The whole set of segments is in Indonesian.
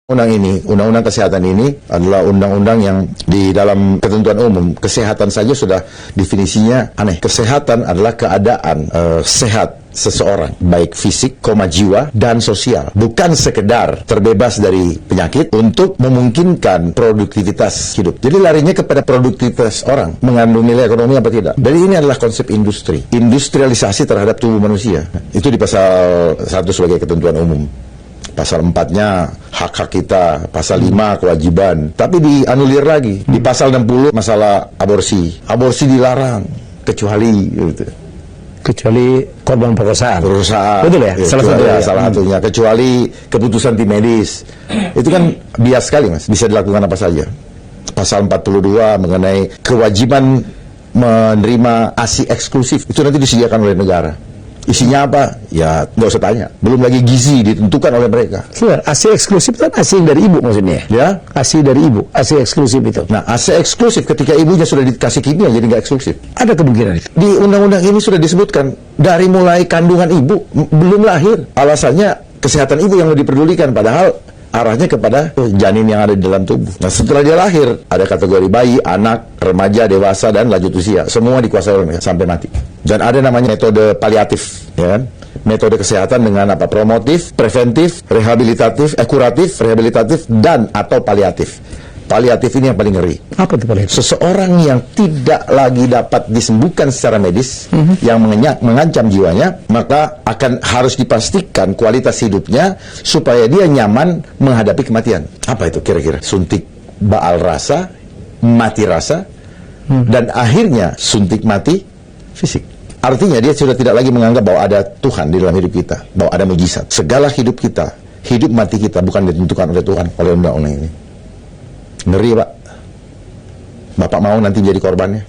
Undang-undang kesehatan ini adalah undang-undang yang di dalam ketentuan umum kesehatan saja sudah definisinya aneh. Kesehatan adalah keadaan sehat seseorang, baik fisik, jiwa, dan sosial. Bukan sekedar terbebas dari penyakit untuk memungkinkan produktivitas hidup. Jadi larinya kepada produktivitas orang, mengandung nilai ekonomi apa tidak. Jadi ini adalah konsep industri, industrialisasi terhadap tubuh manusia. Itu di pasal 1 sebagai ketentuan umum. Pasal 4-nya hak-hak kita, pasal 5 kewajiban. Tapi dianulir lagi. Di pasal 60 masalah aborsi. Aborsi dilarang kecuali gitu. Kecuali korban perkosaan. Betul ya? Salah satunya. Kecuali keputusan tim medis. Itu kan bias sekali, Mas. Bisa dilakukan apa saja. Pasal 42 mengenai kewajiban menerima ASI eksklusif. Itu nanti disediakan oleh negara. Isinya apa? Ya nggak usah tanya. Belum lagi gizi ditentukan oleh mereka. ASI eksklusif kan ASI dari ibu maksudnya. Ya, ASI dari ibu, ASI eksklusif itu. Nah, ASI eksklusif ketika ibunya sudah dikasih kimia jadi nggak eksklusif. Ada kemungkinan itu. Di undang-undang ini sudah disebutkan dari mulai kandungan ibu belum lahir. Alasannya kesehatan ibu yang diperdulikan, padahal arahnya kepada janin yang ada di dalam tubuh. Nah, setelah dia lahir, ada kategori bayi, anak, remaja, dewasa, dan lanjut usia. Semua dikuasai oleh mereka sampai mati. Dan ada namanya metode paliatif, ya kan? Metode kesehatan dengan apa? Promotif, preventif, rehabilitatif, kuratif, rehabilitatif, dan atau paliatif. Paliatif ini yang paling ngeri. Apa itu paliatif? Seseorang yang tidak lagi dapat disembuhkan secara medis, yang mengancam jiwanya, maka akan harus dipastikan kualitas hidupnya supaya dia nyaman menghadapi kematian. Apa itu kira-kira? Suntik baal rasa, mati rasa, dan akhirnya suntik mati fisik. Artinya dia sudah tidak lagi menganggap bahwa ada Tuhan di dalam hidup kita, bahwa ada mujizat. Segala hidup kita, hidup mati kita bukan ditentukan oleh Tuhan, oleh undang-undang ini. Ngeri, Pak. Bapak mau nanti jadi korbannya.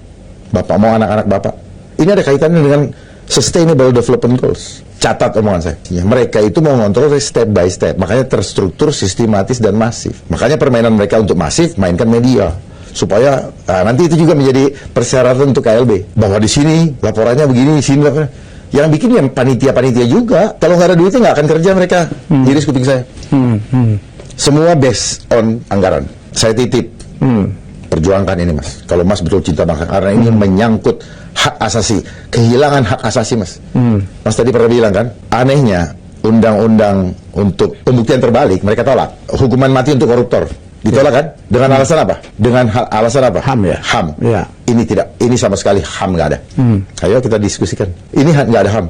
Bapak mau anak-anak Bapak. Ini ada kaitannya dengan Sustainable Development Goals. Catat omongan saya. Ya, mereka itu mau ngontrol step by step. Makanya terstruktur, sistematis, dan masif. Makanya permainan mereka untuk masif, mainkan media. Supaya nanti itu juga menjadi persyaratan untuk KLB. Bahwa di sini laporannya begini, di sini laporannya. Yang bikin yang panitia-panitia juga. Kalau nggak ada duitnya nggak akan kerja mereka. Iris kuping saya. Semua based on anggaran. Saya titip, perjuangkan ini, Mas. Kalau Mas betul cinta bangsa, karena ini menyangkut hak asasi, kehilangan hak asasi, Mas. Mas tadi pernah bilang kan, anehnya undang-undang untuk pembuktian terbalik mereka tolak. Hukuman mati untuk koruptor ditolak kan? Dengan alasan apa? Dengan alasan apa? HAM ya. HAM. Ya. Ini tidak, ini sama sekali HAM nggak ada. Ayo kita diskusikan. Ini nggak ada HAM.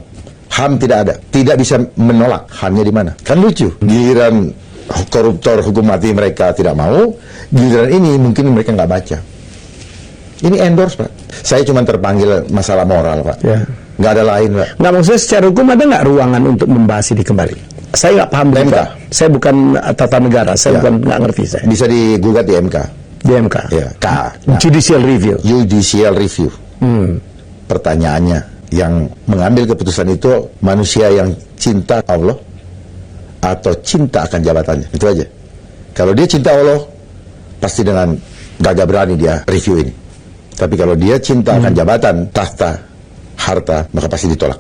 HAM tidak ada. Tidak bisa menolak. HAM-nya di mana? Kan lucu. Giliran koruptor hukum mati mereka tidak mau, giliran ini mungkin mereka nggak baca. Ini endorse, Pak. Saya cuma terpanggil masalah moral, Pak. Ya. Nggak ada lain, Pak. Nggak, maksudnya secara hukum ada nggak ruangan untuk membahas ini kembali? Saya nggak paham di MK. Saya bukan tata negara, saya bukan, nggak ngerti saya. Bisa digugat di MK. Di MK? Ya, Judicial Review. Judicial Review. Pertanyaannya, yang mengambil keputusan itu manusia yang cinta Allah atau cinta akan jabatannya, itu aja. Kalau dia cinta Allah, pasti dengan gagah berani dia review ini. Tapi kalau dia cinta akan jabatan, tahta, harta, maka pasti ditolak.